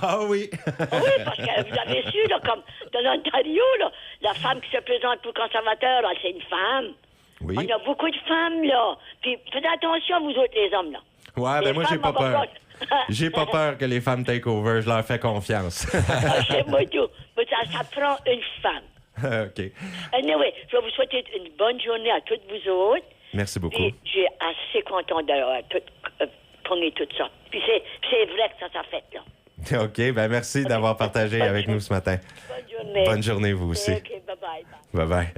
Ah oui! Oui, parce que vous avez su, là, comme dans l'Ontario, là, la femme qui se présente pour le conservateur, là, c'est une femme. Oui. On a beaucoup de femmes, là. Puis faites attention, vous autres, les hommes, là. Ouais, ben moi, j'ai pas peur. J'ai pas peur que les femmes take over. Je leur fais confiance. C'est moi tout. Mais ça prend une femme. OK. Anyway, je vais vous souhaiter une bonne journée à toutes vous autres. Merci beaucoup. Puis, j'ai assez content d'avoir pogné tout ça. Puis, c'est vrai que ça s'est fait, là. OK, ben merci d'avoir partagé avec nous ce matin. Bonne journée. Bonne journée, vous aussi. OK, bye-bye. Bye-bye.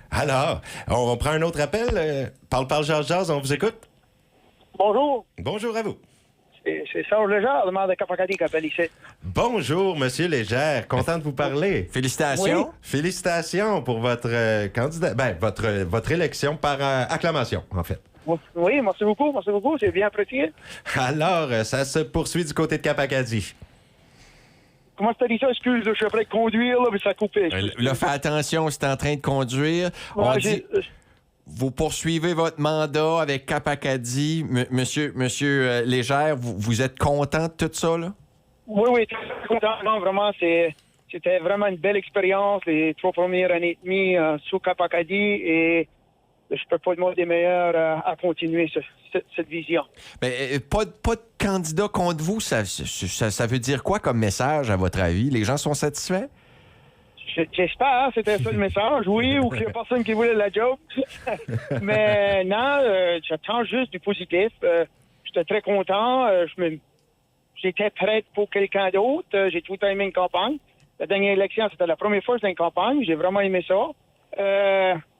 Alors, on prend un autre appel. Parle, Jazz, on vous écoute? Bonjour. Bonjour à vous. C'est Serge Légère, le maire de Capacadie, qui appelle ici. Bonjour, Monsieur Légère. Content de vous parler. Félicitations. Oui. Félicitations pour votre candidat. Ben, votre élection par acclamation, en fait. Oui, merci beaucoup. C'est bien apprécié. Alors, ça se poursuit du côté de Cap-Acadie. Comment tu as dit ça? Excuse, je suis prêt de conduire, là, mais ça a coupé. Là, fais attention, c'est en train de conduire. On dit... Vous poursuivez votre mandat avec Cap-Acadie. Monsieur Légère, vous êtes content de tout ça, là? Oui, très content. Non, vraiment, c'était vraiment une belle expérience, les 3 premières années et demie sous Cap-Acadie, et je peux pas demander meilleur à continuer cette vision. Mais pas de candidat contre vous, ça veut dire quoi comme message, à votre avis? Les gens sont satisfaits? J'espère, c'était ça le message, oui, ou qu'il n'y a personne qui voulait la joke. Mais non, j'attends juste du positif. J'étais très content. J'étais prête pour quelqu'un d'autre. J'ai tout le temps aimé une campagne. La dernière élection, c'était la première fois que j'étais en campagne. J'ai vraiment aimé ça.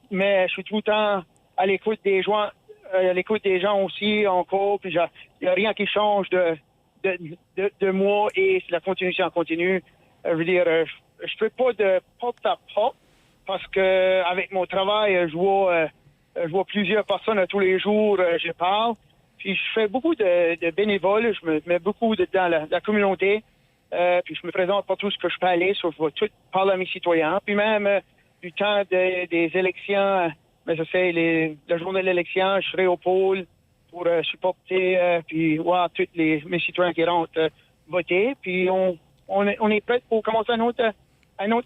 Mais je suis tout le temps à l'écoute des gens, aussi encore. Puis il n'y a rien qui change de moi, et la continuation continue. Je veux dire, je fais pas de porte-à-porte parce que avec mon travail, je vois plusieurs personnes tous les jours, je parle. Puis je fais beaucoup de bénévoles, je me mets beaucoup dans la communauté. Puis je me présente partout ce que je peux aller, sauf je vais tout parler à mes citoyens. Puis même du temps des élections, mais je sais, la journée de l'élection, je serai au pôle pour supporter puis voir tous mes citoyens qui rentrent voter. Puis on est prêts pour commencer un autre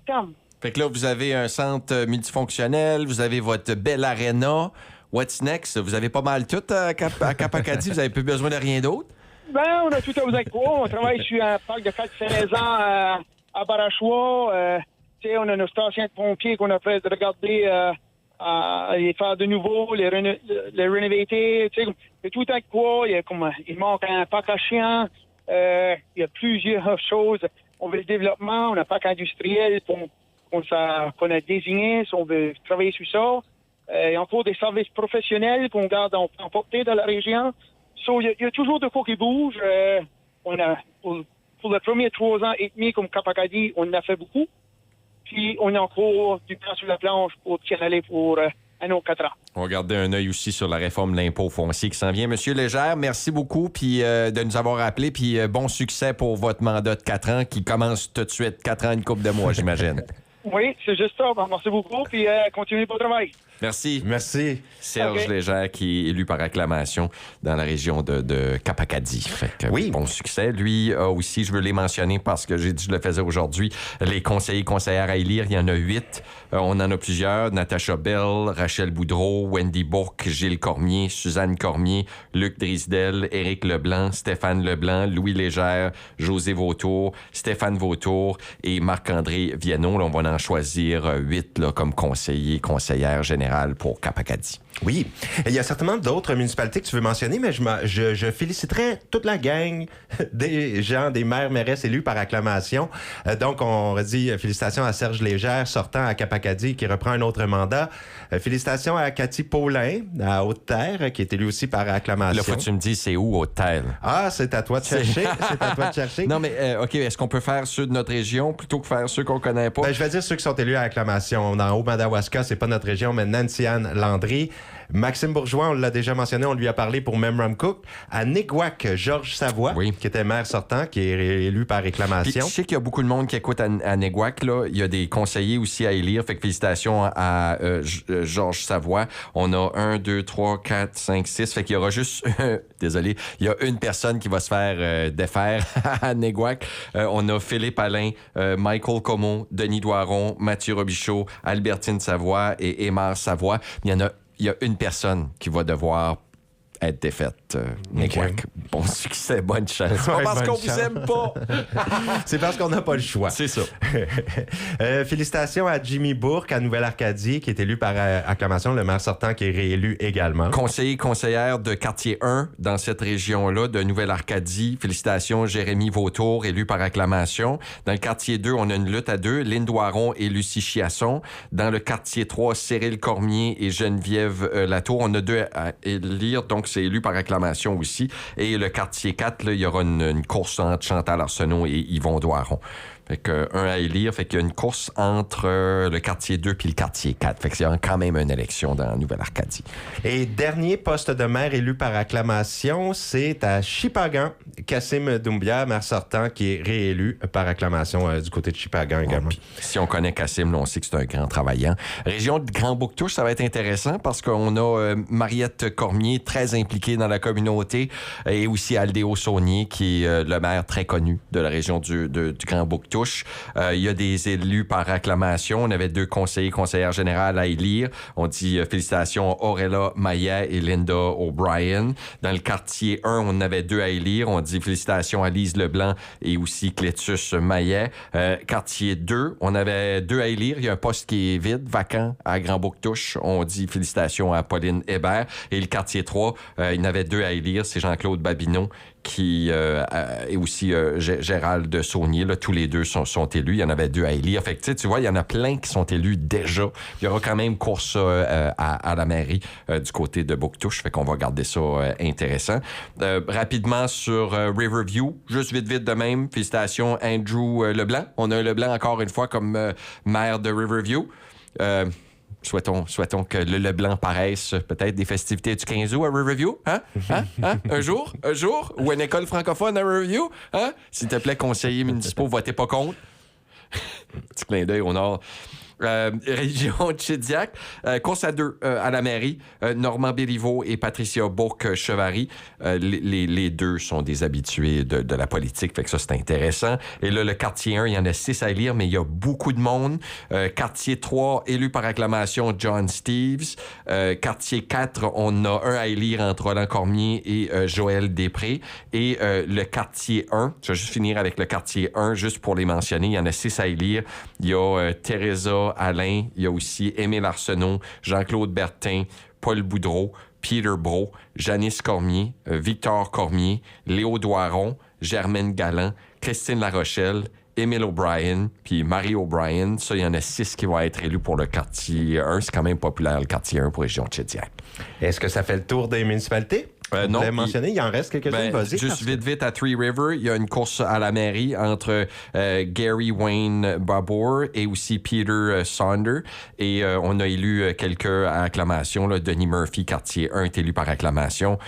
terme. Fait que là, vous avez un centre multifonctionnel, vous avez votre belle arena. What's next? Vous avez pas mal tout à Cap-Acadie, vous n'avez plus besoin de rien d'autre? Ben, on a tout à vous accroire. On travaille sur un parc de 4-16 ans à Barachois. On a nos stations de pompiers qu'on a fait de regarder, les faire de nouveau, les rénover. C'est tout à quoi. Il manque un parc à chiens. Il y a plusieurs choses. On veut le développement, on a un parc industriel qu'on a désigné, si on veut travailler sur ça. Il y a encore des services professionnels qu'on garde en portée dans la région. Il y a toujours de quoi qui bouge. On a, pour les premiers 3 ans et demi comme Cap-Acadie, on en a fait beaucoup. Puis on a encore du temps sur la planche pour s'y aller pour un autre 4 ans. On va garder un œil aussi sur la réforme de l'impôt foncier qui s'en vient. Monsieur Légère, merci beaucoup puis, de nous avoir appelés. Puis bon succès pour votre mandat de 4 ans qui commence tout de suite. 4 ans, une couple de mois, j'imagine. Oui, c'est juste ça. Merci beaucoup, puis continuez votre travail. Merci. Merci. Serge Légère, qui est élu par acclamation dans la région de Cap-Acadie. Fait que, oui. Bon succès. Lui aussi, je veux les mentionner parce que j'ai dit que je le faisais aujourd'hui. Les conseillers et conseillères à élire, il y en a 8. On en a plusieurs. Natacha Bell, Rachel Boudreau, Wendy Bourque, Gilles Cormier, Suzanne Cormier, Luc Drisdel, Éric Leblanc, Stéphane Leblanc, Louis Légère, José Vautour, Stéphane Vautour et Marc-André Viennot. Là, on va en choisir 8 là, comme conseillers, conseillères générales pour Cap-Acadie. Oui. Il y a certainement d'autres municipalités que tu veux mentionner, mais je féliciterais toute la gang des gens, des maires, mairesses élus par acclamation. Donc, on dit félicitations à Serge Légère, sortant à Cap-Acadie, qui reprend un autre mandat. Félicitations à Cathy Paulin, à Haute-Terre, qui est élue aussi par acclamation. Là, faut que tu me dises c'est où, Haute-Terre? Ah, c'est à toi de chercher. C'est à toi de chercher. Non, mais OK, est-ce qu'on peut faire ceux de notre région plutôt que faire ceux qu'on connaît pas? Ben, je vais dire ceux qui sont élus à acclamation. Dans Haut-Madawaska, c'est pas notre région, mais Nancy-Anne Landry. Maxime Bourgeois, on l'a déjà mentionné, on lui a parlé pour Memram Cook. À Niguac, Georges Savoie, qui était maire sortant, qui est élu par réclamation. Puis, je sais qu'il y a beaucoup de monde qui écoute à Niguac. Là. Il y a des conseillers aussi à élire. Fait que félicitations à Georges Savoie. On a 1, 2, 3, 4, 5, 6. Fait qu'il y aura juste... Désolé. Il y a une personne qui va se faire défaire à Niguac. On a Philippe Alain, Michael Comeau, Denis Doiron, Mathieu Robichaud, Albertine Savoie et Émar Savoie. Il y a une personne qui va devoir être défaite. Niguac. Bon succès, bonne chance. C'est pas parce qu'on vous aime pas. C'est parce qu'on n'a pas le choix. C'est ça. Félicitations à Jimmy Bourque, à Nouvelle-Arcadie, qui est élu par acclamation, le maire sortant qui est réélu également. Conseiller, conseillère de quartier 1 dans cette région-là, de Nouvelle-Arcadie. Félicitations, Jérémy Vautour, élu par acclamation. Dans le quartier 2, on a une lutte à 2, Lynn Doiron et Lucie Chiasson. Dans le quartier 3, Cyril Cormier et Geneviève Latour. On a 2 à élire, donc c'est élu par acclamation aussi. Et le quartier 4, là, il y aura une course entre Chantal Arsenault et Yvon Doiron. Fait que un à élire, fait qu'il y a une course entre le quartier 2 puis le quartier 4. Fait qu'il y a quand même une élection dans Nouvelle-Arcadie. Et dernier poste de maire élu par acclamation, c'est à Shippagan, Kassim Doumbia, maire sortant, qui est réélu par acclamation du côté de Shippagan également. Si on connaît Kassim, là, on sait que c'est un grand travaillant. Région de Grand-Bouctouche, ça va être intéressant parce qu'on a Mariette Cormier, très impliquée dans la communauté, et aussi Aldéo Saunier, qui est le maire très connu de la région du Grand-Bouctouche. Il y a des élus par acclamation. On avait 2 conseillers, conseillères générales à élire. On dit félicitations à Aurella Maillet et Linda O'Brien. Dans le quartier 1, on avait 2 à élire. On dit félicitations à Lise Leblanc et aussi Clétus Maillet. Quartier 2, on avait 2 à élire. Il y a un poste qui est vide, vacant à Grand-Bouctouche. On dit félicitations à Pauline Hébert. Et le quartier 3, il y en avait 2 à élire. C'est Jean-Claude Babineau qui et aussi Gérald Saunier, là, tous les 2 sont élus. Il y en avait 2 à élire. Fait que tu vois, il y en a plein qui sont élus déjà. Il y aura quand même course à la mairie du côté de Bouctouche. Fait qu'on va garder ça intéressant. Rapidement sur Riverview, juste vite de même. Félicitations Andrew Leblanc. On a un Leblanc encore une fois comme maire de Riverview. Souhaitons que le Leblanc paraisse peut-être des festivités du 15 août à Riverview. Hein? Un jour? Ou une école francophone à Riverview? Hein? S'il te plaît, conseillers municipaux, votez pas contre. Petit clin d'œil au nord. Région de Chidiac. Course à 2 à la mairie. Normand Béliveau et Patricia Bourque-Chevary. Les 2 sont des habitués de la politique, fait que ça, c'est intéressant. Et là, le quartier 1, il y en a 6 à élire, mais il y a beaucoup de monde. Quartier 3, élu par acclamation, John Steeves. Quartier 4, on a 1 à élire entre Roland Cormier et Joël Després. Et le quartier 1, je vais juste finir avec le quartier 1, juste pour les mentionner, il y en a 6 à élire. Il y a Teresa Alain, il y a aussi Émile Arsenault, Jean-Claude Bertin, Paul Boudreau, Peter Brault, Janice Cormier, Victor Cormier, Léo Doiron, Germaine Galland, Christine Larochelle, Émile O'Brien, puis Marie O'Brien. Ça, il y en a 6 qui vont être élus pour le quartier 1. C'est quand même populaire, le quartier 1 pour la région de Chidiac. Est-ce que ça fait le tour des municipalités? Non. Vous l'avez mentionné, il en reste quelques-unes. Vas-y. Juste vite, à Three River, il y a une course à la mairie entre Gary Wayne Babor et aussi Peter Saunders. Et on a élu quelques acclamations. Là. Denis Murphy, quartier 1, est élu par acclamation.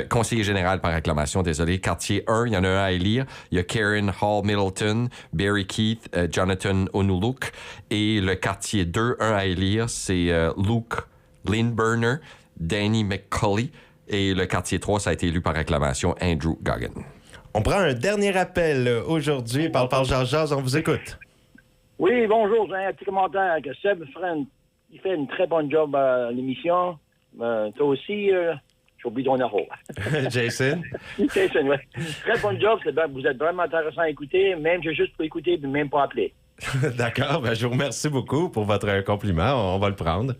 Conseiller général par acclamation, désolé. Quartier 1, il y en a un à élire. Il y a Karen Hall Middleton, Barry Keith, Jonathan Onuluk. Et le quartier 2, un à élire, c'est Luke Lindberner, Danny McCulley. Et le quartier 3, ça a été élu par acclamation, Andrew Goggin. On prend un dernier appel aujourd'hui. Parle Jazz, on vous écoute. Oui, bonjour. J'ai un petit commentaire que Seb Friend, il fait une très bonne job à l'émission. Toi aussi, j'ai oublié ton numéro. Jason? Jason, oui. Très bon job. Vous êtes vraiment intéressant à écouter. Même j'ai juste pour écouter, puis même pas appeler. D'accord, je vous remercie beaucoup pour votre compliment. On va le prendre.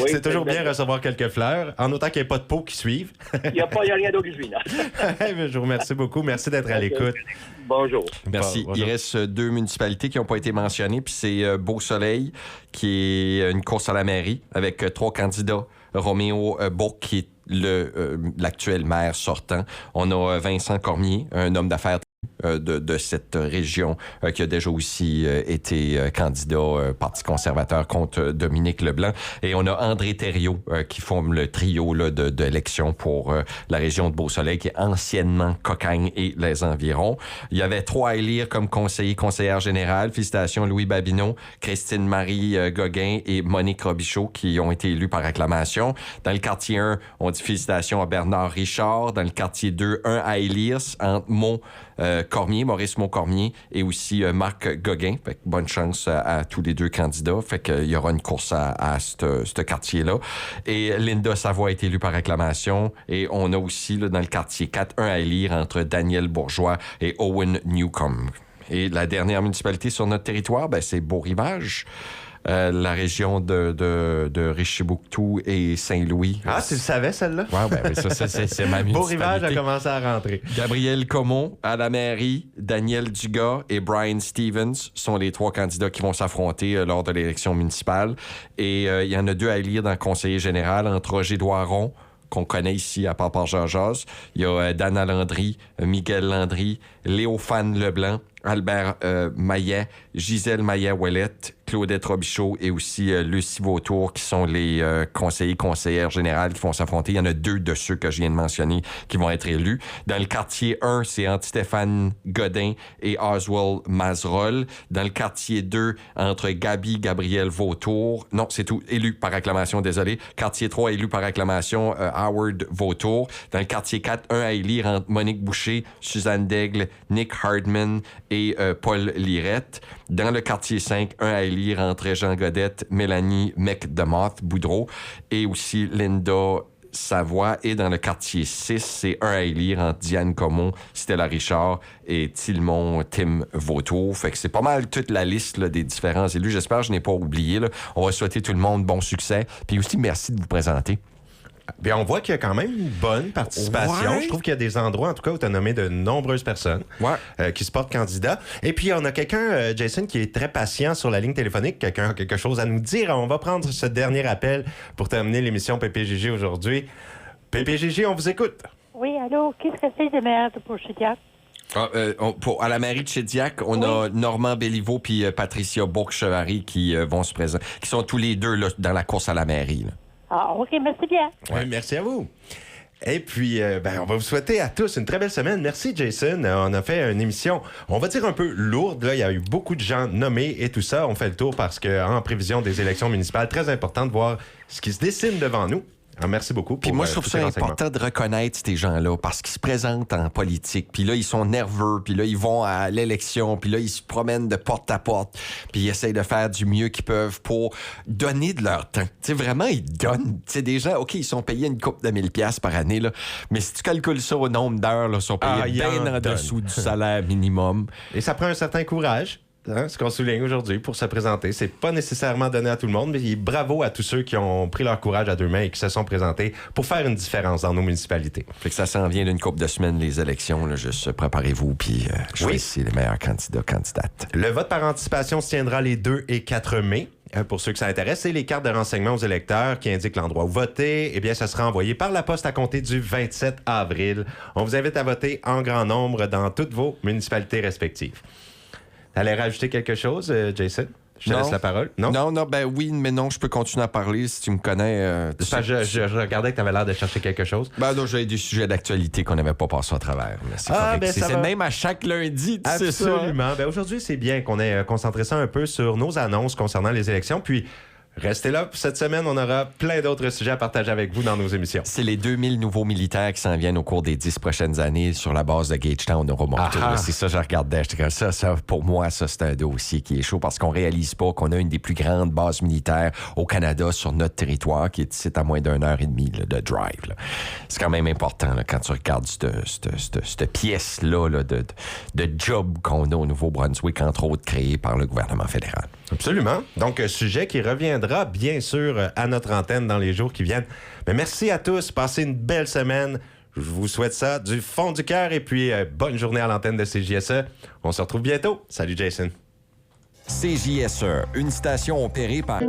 Oui, c'est toujours bien recevoir quelques fleurs, en autant qu'il n'y ait pas de peau qui suivent. Il n'y a rien d'autre que je là. Je vous remercie beaucoup. Merci d'être à l'écoute. Bonjour. Merci. Bonjour. Il reste 2 municipalités qui n'ont pas été mentionnées, puis c'est Beau-Soleil, qui est une course à la mairie, avec 3 candidats. Roméo Bourque, qui est l'actuel maire sortant. On a Vincent Cormier, un homme d'affaires de cette région qui a déjà aussi été candidat Parti conservateur contre Dominique Leblanc. Et on a André Thériault qui forme le trio là, de l'élection pour la région de Beau-Soleil, qui est anciennement Cocagne et les environs. Il y avait 3 à élire comme conseillère générale. Félicitations Louis Babineau, Christine-Marie Gauguin et Monique Robichaud qui ont été élus par acclamation. Dans le quartier 1, on dit félicitations à Bernard Richard. Dans le quartier 2, 1 à élire entre Maurice Moncormier et aussi Marc Gauguin. Fait que bonne chance à tous les 2 candidats. Fait qu'il y aura une course à ce quartier-là. Et Linda Savoie a été élue par acclamation. Et on a aussi là, dans le quartier 4, 1 à élire entre Daniel Bourgeois et Owen Newcomb. Et la dernière municipalité sur notre territoire, c'est Beau-Rivage. La région de Richibouctou et Saint-Louis. Ah, tu le savais, celle-là? Oui, ça, c'est ma municipalité. Beau-Rivage a commencé à rentrer. Gabriel Comont à la mairie, Daniel Dugas et Brian Stevens sont les 3 candidats qui vont s'affronter lors de l'élection municipale. Et il y en a 2 à élire dans le conseiller général entre Roger Doiron, qu'on connaît ici à Port-Jazz. Il y a Dana Landry, Miguel Landry, Léophane Leblanc, Albert Maillet, Gisèle Maillet-Ouellette, Claudette Robichaud et aussi Lucie Vautour, qui sont les conseillères générales qui vont s'affronter. Il y en a 2 de ceux que je viens de mentionner qui vont être élus. Dans le quartier 1, c'est entre Stéphane Godin et Oswald Mazerol. Dans le quartier 2, entre Gabriel Vautour. Non, c'est tout. Élu par acclamation, désolé. Quartier 3, élu par acclamation, Howard Vautour. Dans le quartier 4, 1 à élire entre Monique Boucher, Suzanne Daigle, Nick Hardman et Paul Lirette. Dans le quartier 5, 1 à élire entre Jean Godette, Mélanie McDemoth-Boudreau et aussi Linda Savoie. Et dans le quartier 6, c'est 1 à élire entre Diane Comont, Stella Richard et Tim Vautour. Fait que c'est pas mal toute la liste là, des différents élus. J'espère que je n'ai pas oublié. Là. On va souhaiter tout le monde bon succès. Puis aussi, merci de vous présenter. Bien, on voit qu'il y a quand même une bonne participation. Ouais. Je trouve qu'il y a des endroits, en tout cas, où tu as nommé de nombreuses personnes qui se portent candidats. Et puis, on a quelqu'un, Jason, qui est très patient sur la ligne téléphonique. Quelqu'un a quelque chose à nous dire. On va prendre ce dernier appel pour terminer l'émission PPGG aujourd'hui. PPGG, on vous écoute. Oui, allô, qu'est-ce que c'est de maire pour Chediac? À la mairie de Chediac, on a Normand Béliveau puis Patricia Bourque-Chevary qui vont se présenter, qui sont tous les 2 là, dans la course à la mairie. Là. Ah, OK, merci bien. Ouais, merci à vous. Et puis, on va vous souhaiter à tous une très belle semaine. Merci, Jason. On a fait une émission, on va dire un peu lourde. Là, il y a eu beaucoup de gens nommés et tout ça. On fait le tour parce qu'en prévision des élections municipales, très important de voir ce qui se dessine devant nous. Alors, merci beaucoup. Puis moi, je trouve ça important de reconnaître ces gens-là parce qu'ils se présentent en politique. Puis là, ils sont nerveux. Puis là, ils vont à l'élection. Puis là, ils se promènent de porte à porte. Puis ils essayent de faire du mieux qu'ils peuvent pour donner de leur temps. Tu sais, vraiment, ils donnent. Tu sais, des gens, OK, ils sont payés une couple de 1000 $ par année, là. Mais si tu calcules ça au nombre d'heures, là, ils sont payés bien en dessous du salaire minimum. Et ça prend un certain courage. Ce qu'on souligne aujourd'hui pour se présenter, c'est pas nécessairement donné à tout le monde, mais bravo à tous ceux qui ont pris leur courage à 2 mains et qui se sont présentés pour faire une différence dans nos municipalités. Fait que ça s'en vient d'une couple de semaines, les élections. Là, juste préparez-vous, puis choisissez les meilleurs candidats, candidates. Le vote par anticipation se tiendra les 2 et 4 mai. pour ceux que ça intéresse, c'est les cartes de renseignement aux électeurs qui indiquent l'endroit où voter. Eh bien, ça sera envoyé par la poste à compter du 27 avril. On vous invite à voter en grand nombre dans toutes vos municipalités respectives. T'allais rajouter quelque chose, Jason? Je te laisse la parole. Non? Non, ben oui, mais non, je peux continuer à parler si tu me connais. Je regardais que tu avais l'air de chercher quelque chose. Ben non, j'avais des sujets d'actualité qu'on n'avait pas passé à travers. Mais c'est correct. Ben, c'est même à chaque lundi, tu sais ça. Absolument. Ben, aujourd'hui, c'est bien qu'on ait concentré ça un peu sur nos annonces concernant les élections. Puis, restez là. Cette semaine, on aura plein d'autres sujets à partager avec vous dans nos émissions. C'est les 2000 nouveaux militaires qui s'en viennent au cours des 10 prochaines années sur la base de Gagetown au Romonto. C'est ça, je regardais. J'étais comme ça, pour moi, ça, c'est un dossier qui est chaud parce qu'on réalise pas qu'on a une des plus grandes bases militaires au Canada sur notre territoire qui est ici à moins d'1 heure et demie là, de drive. Là. C'est quand même important là, quand tu regardes cette pièce-là là, de job qu'on a au Nouveau-Brunswick, entre autres créée par le gouvernement fédéral. Absolument. Donc, sujet qui reviendra bien sûr à notre antenne dans les jours qui viennent. Mais merci à tous. Passez une belle semaine. Je vous souhaite ça du fond du cœur et puis bonne journée à l'antenne de CJSE. On se retrouve bientôt. Salut Jason. CJSE, une station opérée par...